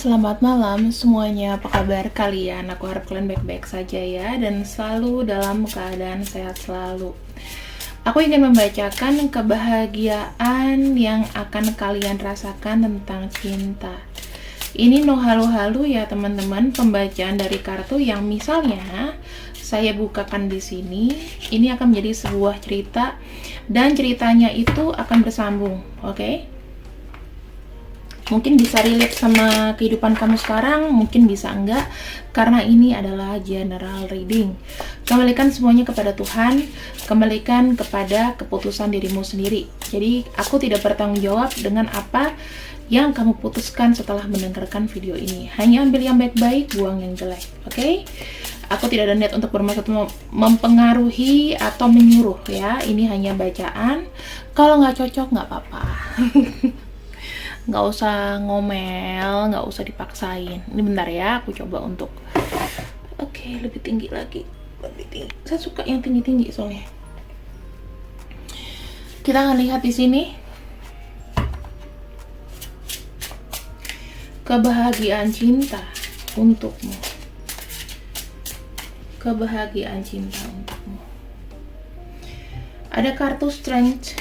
selamat malam semuanya. Apa kabar kalian? Aku harap kalian baik-baik saja ya, dan selalu dalam keadaan sehat selalu. Aku ingin membacakan kebahagiaan yang akan kalian rasakan tentang cinta. Ini no halu-halu ya teman-teman, pembacaan dari kartu yang misalnya saya bukakan di sini. Ini akan menjadi sebuah cerita dan ceritanya itu akan bersambung, oke? Mungkin bisa relate sama kehidupan kamu sekarang, mungkin bisa enggak, karena ini adalah general reading. Kembalikan semuanya kepada Tuhan, kembalikan kepada keputusan dirimu sendiri. Jadi aku tidak bertanggung jawab dengan apa yang kamu putuskan setelah mendengarkan video ini. Hanya ambil yang baik-baik, buang yang jelek, oke? Aku tidak ada niat untuk bermaksud mempengaruhi atau menyuruh ya. Ini hanya bacaan. Kalau nggak cocok nggak apa-apa. Nggak usah ngomel, nggak usah dipaksain. Ini bentar ya, aku coba untuk oke, lebih tinggi lagi, lebih tinggi. Saya suka yang tinggi-tinggi soalnya. Kita akan lihat di sini kebahagiaan cinta untukmu. Kebahagiaan cinta untukmu. Ada kartu Strength,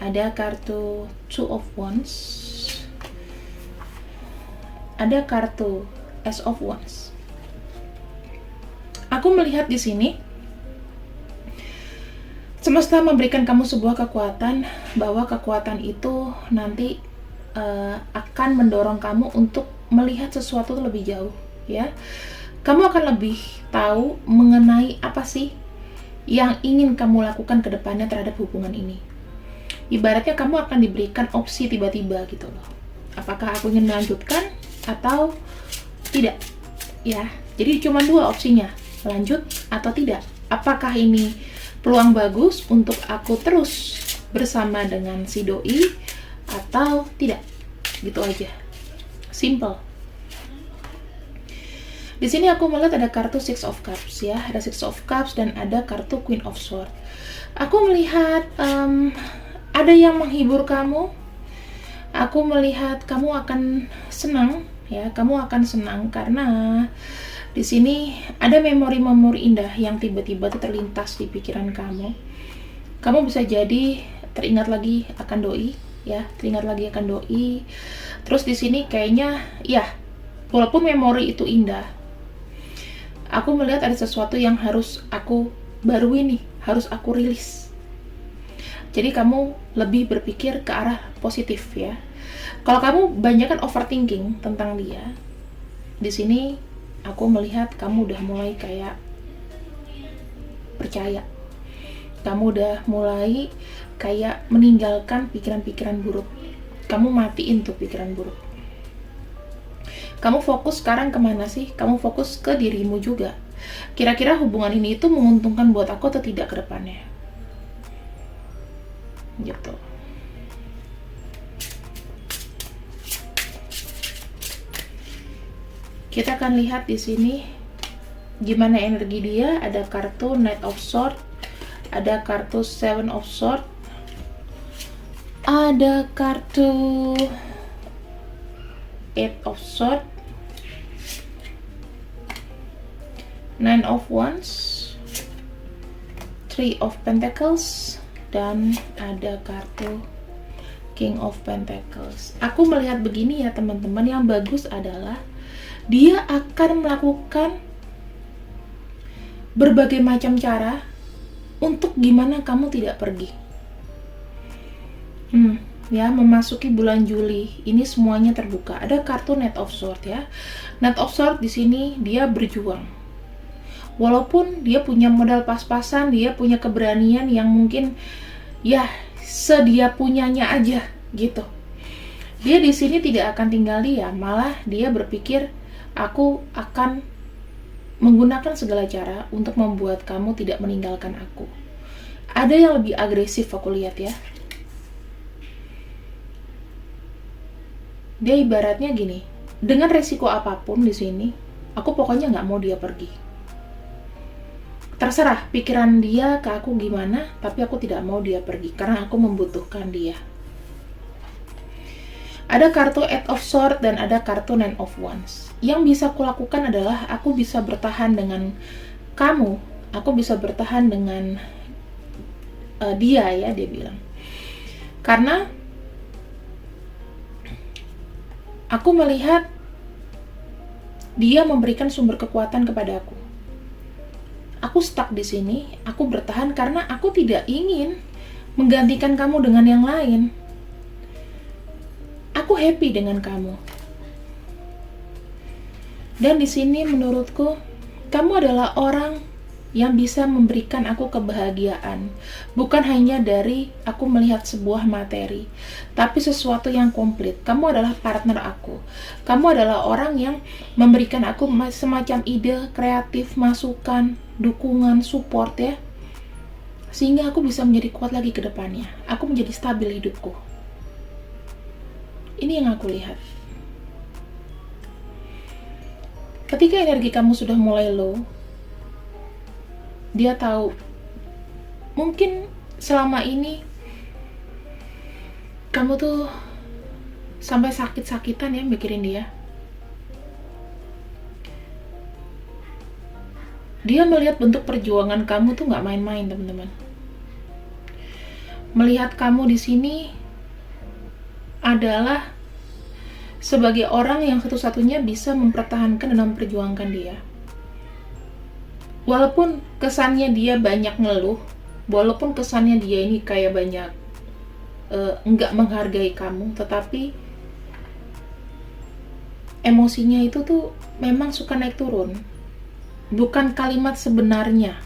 ada kartu Two of Wands, ada kartu Ace of Wands. Aku melihat di sini semesta memberikan kamu sebuah kekuatan, bahwa kekuatan itu nanti akan mendorong kamu untuk melihat sesuatu lebih jauh ya. Kamu akan lebih tahu mengenai apa sih yang ingin kamu lakukan ke depannya terhadap hubungan ini. Ibaratnya kamu akan diberikan opsi tiba-tiba gitu loh. Apakah aku ingin melanjutkan atau tidak ya. Jadi cuma dua opsinya, lanjut atau tidak. Apakah ini peluang bagus untuk aku terus bersama dengan si doi atau tidak, gitu aja, simple. Di sini aku melihat ada kartu Six of Cups ya, ada Six of Cups dan ada kartu Queen of Swords. Aku melihat ada yang menghibur kamu. Aku melihat kamu akan senang ya, kamu akan senang karena di sini ada memori-memori indah yang tiba-tiba terlintas di pikiran kamu. Kamu bisa jadi teringat lagi akan doi ya, teringat lagi akan doi. Terus di sini kayaknya ya, walaupun memori itu indah, aku melihat ada sesuatu yang harus aku barui nih, harus aku rilis. Jadi kamu lebih berpikir ke arah positif ya. Kalau kamu banyak kan overthinking tentang dia, di sini aku melihat kamu udah mulai kayak percaya. Kamu udah mulai kayak meninggalkan pikiran-pikiran buruk. Kamu matiin tuh pikiran buruk. Kamu fokus sekarang kemana sih? Kamu fokus ke dirimu juga. Kira-kira hubungan ini itu menguntungkan buat aku atau tidak ke depannya? Gitu. Kita akan lihat di sini gimana energi dia. Ada kartu Knight of Swords, ada kartu Seven of Swords, ada kartu Eight of Swords, Nine of Wands, Three of Pentacles, dan ada kartu King of Pentacles. Aku melihat begini ya teman-teman, yang bagus adalah dia akan melakukan berbagai macam cara untuk gimana kamu tidak pergi. Ya, memasuki bulan Juli ini semuanya terbuka. Ada kartu Knight of Swords ya. Knight of Swords di sini dia berjuang. Walaupun dia punya modal pas-pasan, dia punya keberanian yang mungkin ya sedia punyanya aja gitu. Dia di sini tidak akan tinggal diam, malah dia berpikir aku akan menggunakan segala cara untuk membuat kamu tidak meninggalkan aku. Ada yang lebih agresif aku lihat ya. Dia ibaratnya gini, dengan resiko apapun di sini, aku pokoknya nggak mau dia pergi. Terserah pikiran dia ke aku gimana, tapi aku tidak mau dia pergi karena aku membutuhkan dia. Ada kartu Eight of Swords dan ada kartu Nine of Wands. Yang bisa aku lakukan adalah aku bisa bertahan dengan kamu, aku bisa bertahan dengan dia ya, dia bilang. Karena aku melihat dia memberikan sumber kekuatan kepada aku. Aku stuck di sini, aku bertahan karena aku tidak ingin menggantikan kamu dengan yang lain. Aku happy dengan kamu. Dan di sini menurutku, kamu adalah orang yang bisa memberikan aku kebahagiaan. Bukan hanya dari aku melihat sebuah materi, tapi sesuatu yang komplit. Kamu adalah partner aku. Kamu adalah orang yang memberikan aku semacam ide, kreatif, masukan, dukungan, support ya. Sehingga aku bisa menjadi kuat lagi ke depannya. Aku menjadi stabil hidupku. Ini yang aku lihat. Ketika energi kamu sudah mulai low, dia tahu mungkin selama ini kamu tuh sampai sakit-sakitan ya mikirin dia. Dia melihat bentuk perjuangan kamu tuh nggak main-main, teman-teman. Melihat kamu di sini adalah sebagai orang yang satu-satunya bisa mempertahankan dan memperjuangkan dia. Walaupun kesannya dia banyak ngeluh, walaupun kesannya dia ini kayak banyak nggak menghargai kamu, tetapi emosinya itu tuh memang suka naik turun. Bukan kalimat sebenarnya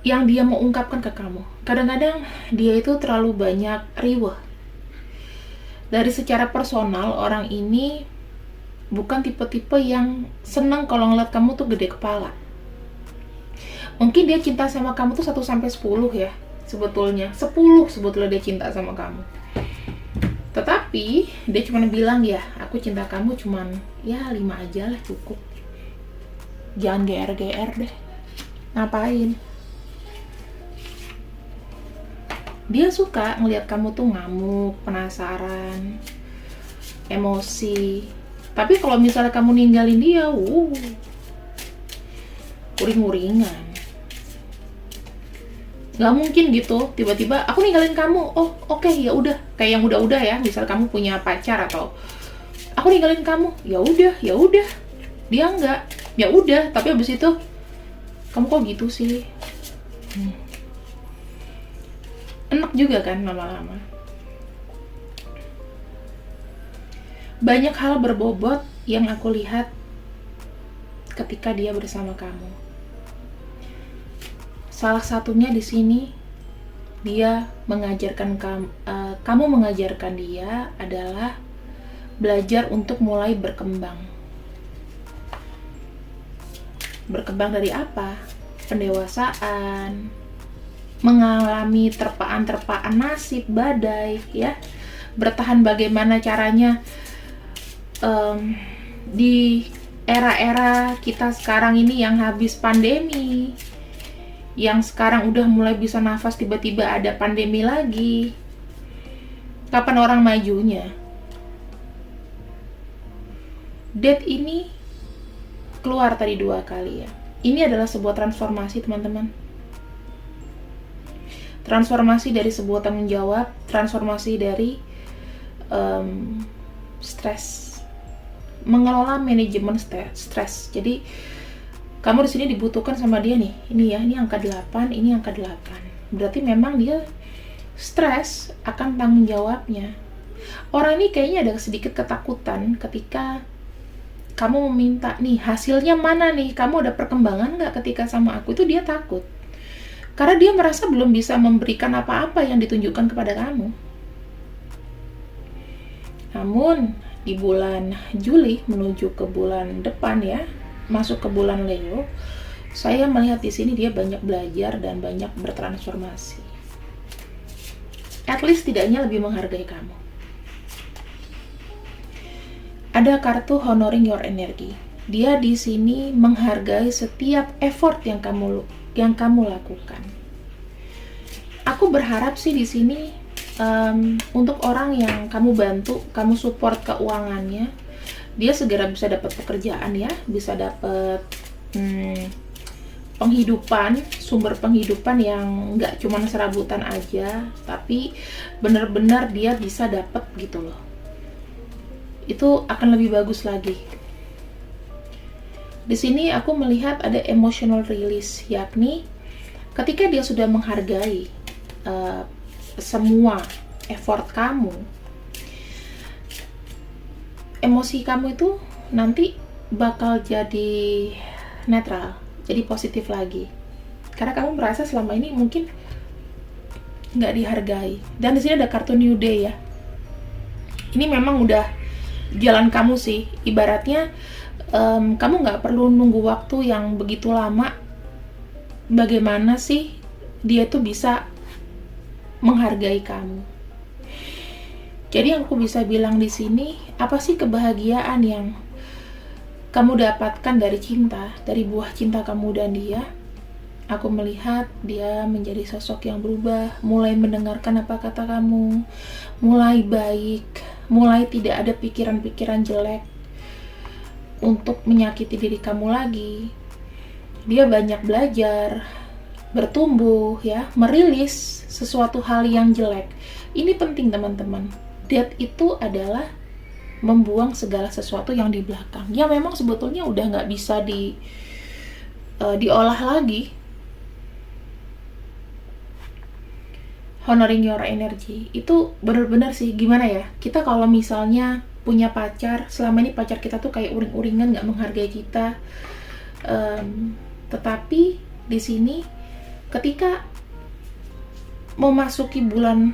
yang dia mau ungkapkan ke kamu. Kadang-kadang dia itu terlalu banyak riweh. Dari secara personal, orang ini bukan tipe-tipe yang senang kalau ngeliat kamu tuh gede kepala. Mungkin dia cinta sama kamu tuh 1-10 ya, sebetulnya. 10 sebetulnya dia cinta sama kamu. Tetapi dia cuma bilang ya, aku cinta kamu cuman ya 5 aja lah cukup. Jangan GR-GR deh. Ngapain? Dia suka ngelihat kamu tuh ngamuk, penasaran, emosi. Tapi kalau misalnya kamu ninggalin dia, uring-uringan. Gak mungkin gitu, tiba-tiba aku ninggalin kamu. Oh, oke, ya udah. Kayak yang udah-udah ya, misal kamu punya pacar atau aku ninggalin kamu. Ya udah. Dia enggak. Ya udah, tapi abis itu kamu kok gitu sih? Enak juga kan lama-lama. Banyak hal berbobot yang aku lihat ketika dia bersama kamu. Salah satunya di sini dia mengajarkan kamu mengajarkan dia adalah belajar untuk mulai berkembang. Berkembang dari apa? Pendewasaan, mengalami terpaan-terpaan nasib, badai ya. Bertahan bagaimana caranya di era-era kita sekarang ini yang habis pandemi, yang sekarang udah mulai bisa nafas, tiba-tiba ada pandemi lagi. Kapan orang majunya? Death ini keluar tadi 2 kali ya. Ini adalah sebuah transformasi, teman-teman. Transformasi dari sebuah tanggung jawab, transformasi dari stres. Mengelola manajemen stres. Jadi kamu di sini dibutuhkan sama dia nih. Ini ya, ini angka 8, ini angka 8. Berarti memang dia stres akan tanggung jawabnya. Orang ini kayaknya ada sedikit ketakutan ketika kamu meminta, nih hasilnya mana nih? Kamu ada perkembangan nggak ketika sama aku? Itu dia takut. Karena dia merasa belum bisa memberikan apa-apa yang ditunjukkan kepada kamu. Namun di bulan Juli menuju ke bulan depan ya, masuk ke bulan Leo, saya melihat di sini dia banyak belajar dan banyak bertransformasi. At least tidaknya lebih menghargai kamu. Ada kartu honoring your energy. Dia di sini menghargai setiap effort yang kamu lakukan. Aku aku berharap sih di sini untuk orang yang kamu bantu, kamu support keuangannya, dia segera bisa dapat pekerjaan ya, bisa dapat penghidupan, sumber penghidupan yang nggak cuma serabutan aja, tapi benar-benar dia bisa dapat gitu loh. Itu akan lebih bagus lagi. Di sini aku melihat ada emotional release, yakni ketika dia sudah menghargai semua effort kamu, emosi kamu itu nanti bakal jadi netral, jadi positif lagi. Karena kamu merasa selama ini mungkin nggak dihargai. Dan di sini ada kartu New Day ya. Ini memang udah jalan kamu sih. Ibaratnya kamu nggak perlu nunggu waktu yang begitu lama. Bagaimana sih dia tuh bisa menghargai kamu? Jadi yang aku bisa bilang di sini, apa sih kebahagiaan yang kamu dapatkan dari cinta, dari buah cinta kamu dan dia? Aku melihat dia menjadi sosok yang berubah, mulai mendengarkan apa kata kamu, mulai baik, mulai tidak ada pikiran-pikiran jelek untuk menyakiti diri kamu lagi. Dia banyak belajar, bertumbuh ya, merilis sesuatu hal yang jelek. Ini penting teman-teman. Death itu adalah membuang segala sesuatu yang di belakang. Ya memang sebetulnya udah nggak bisa diolah lagi. Honoring your energy itu benar-benar sih, gimana ya, kita kalau misalnya punya pacar, selama ini pacar kita tuh kayak uring-uringan, nggak menghargai kita, tetapi di sini ketika memasuki bulan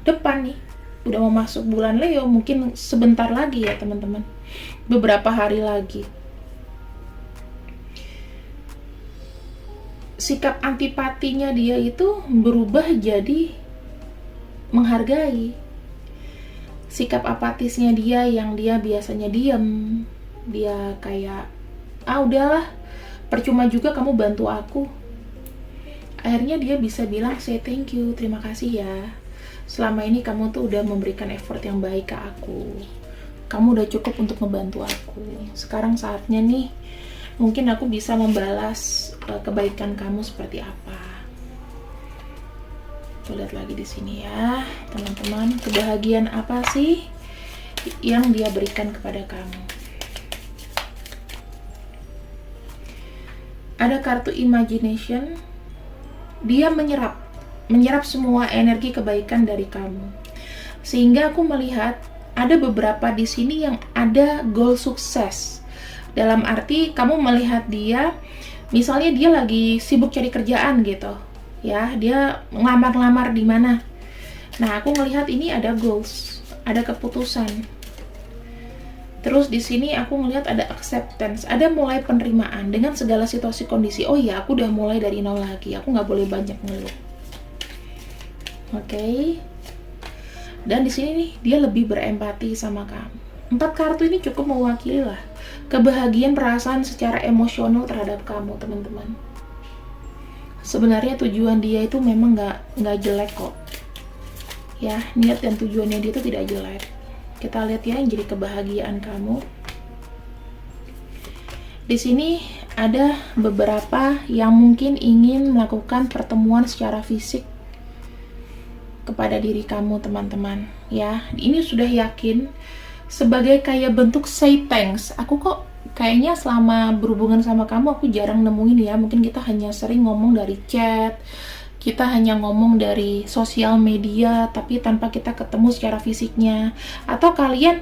depan nih, udah mau masuk bulan Leo, mungkin sebentar lagi ya teman-teman, beberapa hari lagi, sikap antipatinya dia itu berubah jadi menghargai. Sikap apatisnya dia yang dia biasanya diam, dia kayak udahlah, percuma juga kamu bantu aku. Akhirnya dia bisa bilang, say thank you, terima kasih ya. Selama ini kamu tuh udah memberikan effort yang baik ke aku. Kamu udah cukup untuk membantu aku. Sekarang saatnya nih, mungkin aku bisa membalas kebaikan kamu seperti apa. Kita lihat lagi di sini ya, teman-teman. Kebahagiaan apa sih yang dia berikan kepada kamu? Ada kartu imagination. Dia menyerap semua energi kebaikan dari kamu. Sehingga aku melihat ada beberapa di sini yang ada goal sukses. Dalam arti kamu melihat dia, misalnya dia lagi sibuk cari kerjaan gitu. Ya, dia ngelamar-ngelamar di mana. Nah, aku melihat ini ada goals, ada keputusan. Terus di sini aku melihat ada acceptance, ada mulai penerimaan dengan segala situasi kondisi. Oh iya, aku udah mulai dari nol lagi. Aku nggak boleh banyak ngeluh. Oke. Dan di sini nih dia lebih berempati sama kamu. 4 kartu ini cukup mewakili lah kebahagiaan perasaan secara emosional terhadap kamu, teman-teman. Sebenarnya tujuan dia itu memang nggak jelek kok. Ya, niat dan tujuannya dia itu tidak jelek. Kita lihat ya yang jadi kebahagiaan kamu. Di sini ada beberapa yang mungkin ingin melakukan pertemuan secara fisik kepada diri kamu, teman-teman. Ya, ini sudah yakin sebagai kayak bentuk say thanks. Aku kok kayaknya selama berhubungan sama kamu aku jarang nemuin ya. Mungkin kita hanya sering ngomong dari chat, kita hanya ngomong dari sosial media, tapi tanpa kita ketemu secara fisiknya. Atau kalian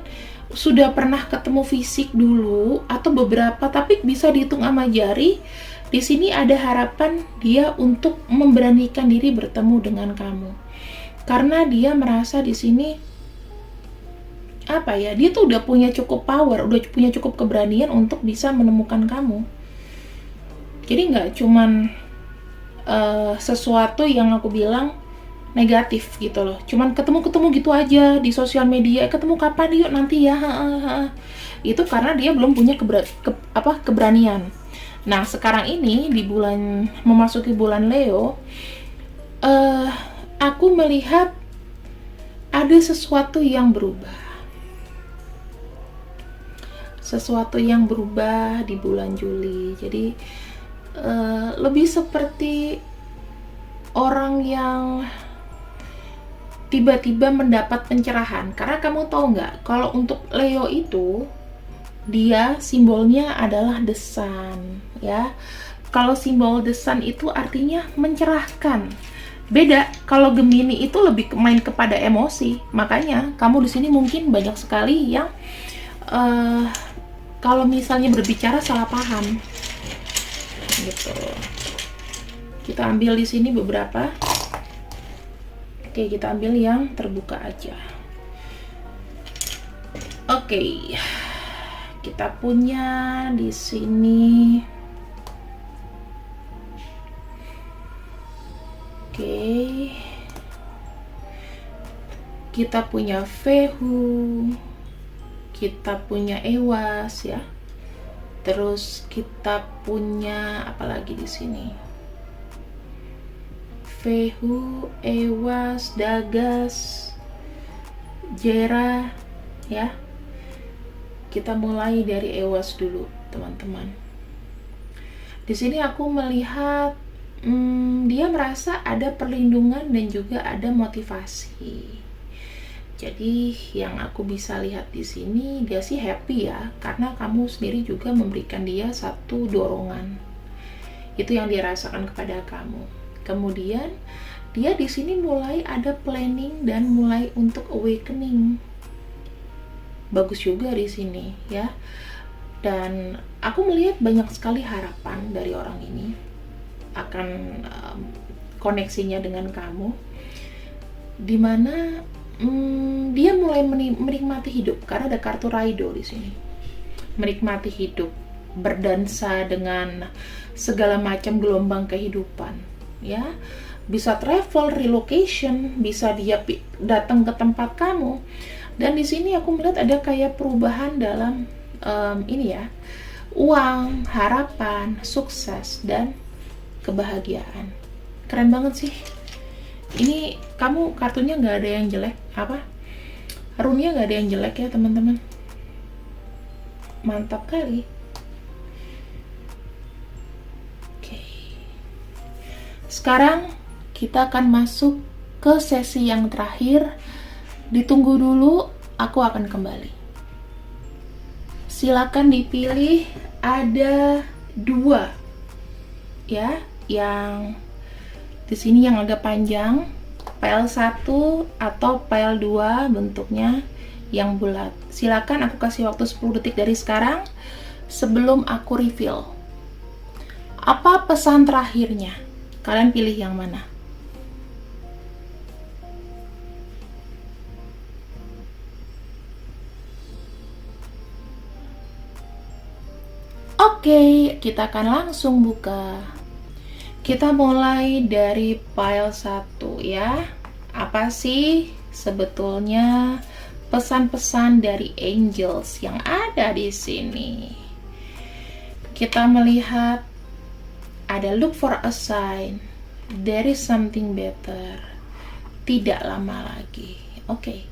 sudah pernah ketemu fisik dulu, atau beberapa, tapi bisa dihitung sama jari. Di sini ada harapan dia untuk memberanikan diri bertemu dengan kamu. Karena dia merasa di sini, dia tuh udah punya cukup power, udah punya cukup keberanian untuk bisa menemukan kamu. Jadi nggak cuman sesuatu yang aku bilang negatif gitu loh, cuman ketemu gitu aja di sosial media, ketemu kapan yuk nanti ya, itu karena dia belum punya keberanian. Nah sekarang ini di memasuki bulan Leo, aku melihat ada sesuatu yang berubah. Sesuatu yang berubah di bulan Juli. Jadi lebih seperti orang yang tiba-tiba mendapat pencerahan. Karena kamu tahu nggak, kalau untuk Leo itu dia simbolnya adalah the sun, ya. Kalau simbol the sun itu artinya mencerahkan. Beda kalau Gemini itu lebih main kepada emosi. Makanya kamu di sini mungkin banyak sekali yang kalau misalnya berbicara salah paham. Gitu. Kita ambil di sini beberapa. Oke, kita ambil yang terbuka aja. Oke. Kita punya di sini. Oke. Kita punya Vehu. Kita punya Ewas ya. Terus kita punya apa lagi di sini? Vehu, Ewas, Dagas, Jera ya. Kita mulai dari Ewas dulu, teman-teman. Di sini aku melihat dia merasa ada perlindungan dan juga ada motivasi. Jadi yang aku bisa lihat di sini, dia sih happy ya, karena kamu sendiri juga memberikan dia satu dorongan. Itu yang dia rasakan kepada kamu. Kemudian dia di sini mulai ada planning dan mulai untuk awakening. Bagus juga di sini ya. Dan aku melihat banyak sekali harapan dari orang ini akan koneksinya dengan kamu, dimana dia mulai menikmati hidup karena ada kartu Raido di sini. Menikmati hidup, berdansa dengan segala macam gelombang kehidupan, ya. Bisa travel, relocation, bisa dia datang ke tempat kamu. Dan di sini aku melihat ada kayak perubahan dalam ini ya, uang, harapan, sukses dan kebahagiaan. Keren banget sih. Ini kamu kartunya nggak ada yang jelek, apa? Runnya nggak ada yang jelek ya teman-teman. Mantap kali. Oke. Sekarang kita akan masuk ke sesi yang terakhir. Ditunggu dulu, aku akan kembali. Silakan dipilih, ada 2 ya, yang di sini yang agak panjang, file 1 atau file 2 bentuknya yang bulat. Silakan aku kasih waktu 10 detik dari sekarang sebelum aku reveal. Apa pesan terakhirnya? Kalian pilih yang mana? Oke, kita akan langsung buka. Kita mulai dari file 1 ya. Apa sih sebetulnya pesan-pesan dari angels yang ada di sini? Kita melihat ada look for a sign, there is something better. Tidak lama lagi. Oke.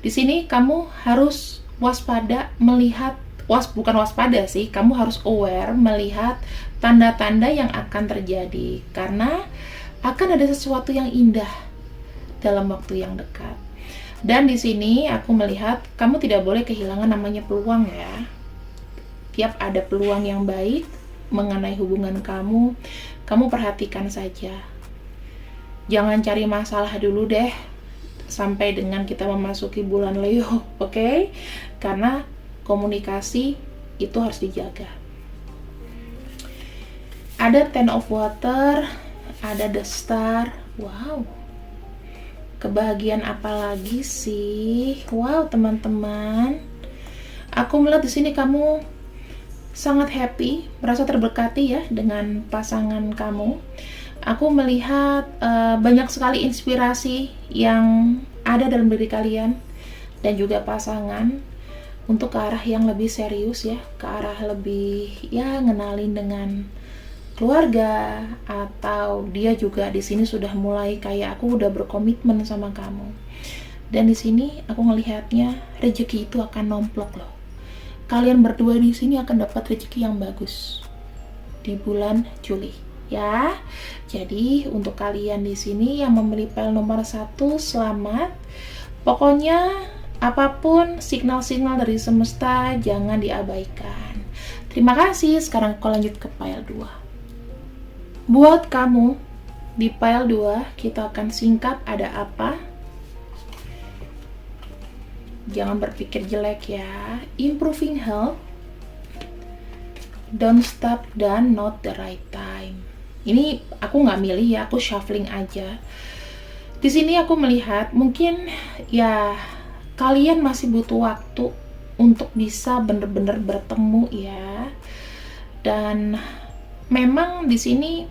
Di sini kamu harus waspada melihat, bukan waspada sih, kamu harus aware melihat tanda-tanda yang akan terjadi, karena akan ada sesuatu yang indah dalam waktu yang dekat. Dan di sini aku melihat kamu tidak boleh kehilangan namanya peluang ya. Tiap ada peluang yang baik mengenai hubungan kamu perhatikan saja. Jangan cari masalah dulu deh sampai dengan kita memasuki bulan Leo, oke? Karena komunikasi itu harus dijaga. Ada Ten of Water, ada The Star. Wow. Kebahagiaan apa lagi sih? Wow, teman-teman. Aku melihat di sini kamu sangat happy, merasa terberkati ya dengan pasangan kamu. Aku melihat banyak sekali inspirasi yang ada dalam diri kalian dan juga pasangan untuk ke arah yang lebih serius ya, ke arah lebih ya ngenalin dengan keluarga, atau dia juga di sini sudah mulai kayak aku udah berkomitmen sama kamu. Dan di sini aku ngelihatnya rezeki itu akan nomplok loh. Kalian berdua di sini akan dapat rezeki yang bagus di bulan Juli, ya. Jadi untuk kalian di sini yang memilih pile nomor 1, selamat. Pokoknya apapun signal-signal dari semesta jangan diabaikan. Terima kasih. Sekarang aku lanjut ke pile 2. Buat kamu di pile 2, kita akan singkap ada apa. Jangan berpikir jelek ya. Improving health, don't stop, dan not the right time. Ini aku nggak milih ya, aku shuffling aja. Di sini aku melihat mungkin ya kalian masih butuh waktu untuk bisa bener-bener bertemu ya. Dan memang di sini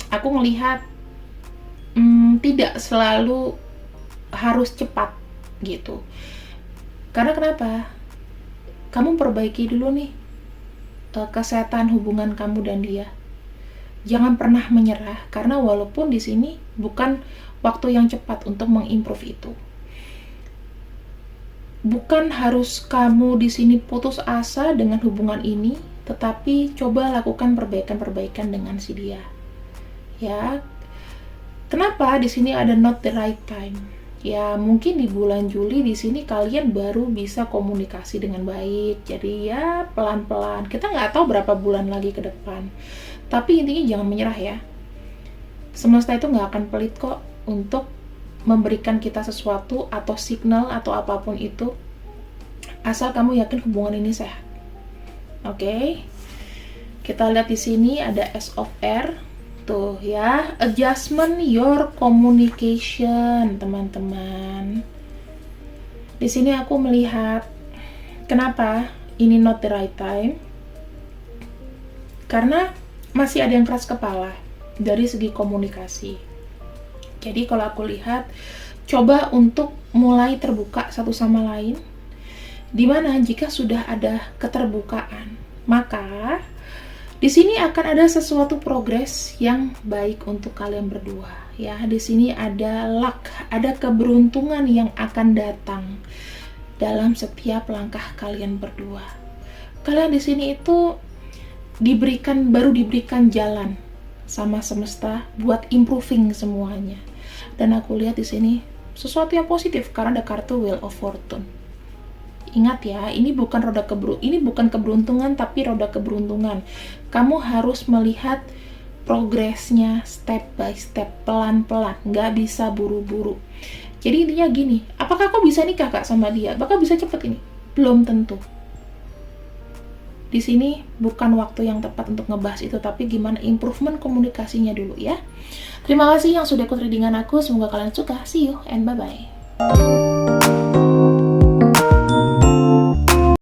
aku melihat tidak selalu harus cepat gitu. Karena kenapa? Kamu perbaiki dulu nih kesehatan hubungan kamu dan dia. Jangan pernah menyerah, karena walaupun di sini bukan waktu yang cepat untuk mengimprove itu. Bukan harus kamu di sini putus asa dengan hubungan ini, tetapi coba lakukan perbaikan-perbaikan dengan si dia. Ya. Kenapa di sini ada not the right time? Ya, mungkin di bulan Juli di sini kalian baru bisa komunikasi dengan baik. Jadi ya pelan-pelan. Kita nggak tahu berapa bulan lagi ke depan. Tapi intinya jangan menyerah ya. Semesta itu nggak akan pelit kok untuk memberikan kita sesuatu atau signal atau apapun itu, asal kamu yakin hubungan ini sehat. Oke. Kita lihat di sini ada S of R. Tuh ya, adjustment your communication, teman-teman. Di sini aku melihat kenapa ini not the right time. Karena masih ada yang keras kepala dari segi komunikasi. Jadi kalau aku lihat, coba untuk mulai terbuka satu sama lain. Dimana jika sudah ada keterbukaan, maka di sini akan ada sesuatu progres yang baik untuk kalian berdua. Ya, di sini ada luck, ada keberuntungan yang akan datang dalam setiap langkah kalian berdua. Kalian di sini itu baru diberikan jalan sama semesta buat improving semuanya. Dan aku lihat di sini sesuatu yang positif karena ada kartu Wheel of Fortune. Ingat ya, ini bukan keberuntungan tapi roda keberuntungan. Kamu harus melihat progresnya step by step, pelan-pelan, nggak bisa buru-buru. Jadi intinya gini, apakah kau bisa nikah Kak sama dia? Apakah bisa cepet ini? Belum tentu. Di sini bukan waktu yang tepat untuk ngebahas itu, tapi gimana improvement komunikasinya dulu ya. Terima kasih yang sudah ikut readingan aku, semoga kalian suka. See you and bye-bye.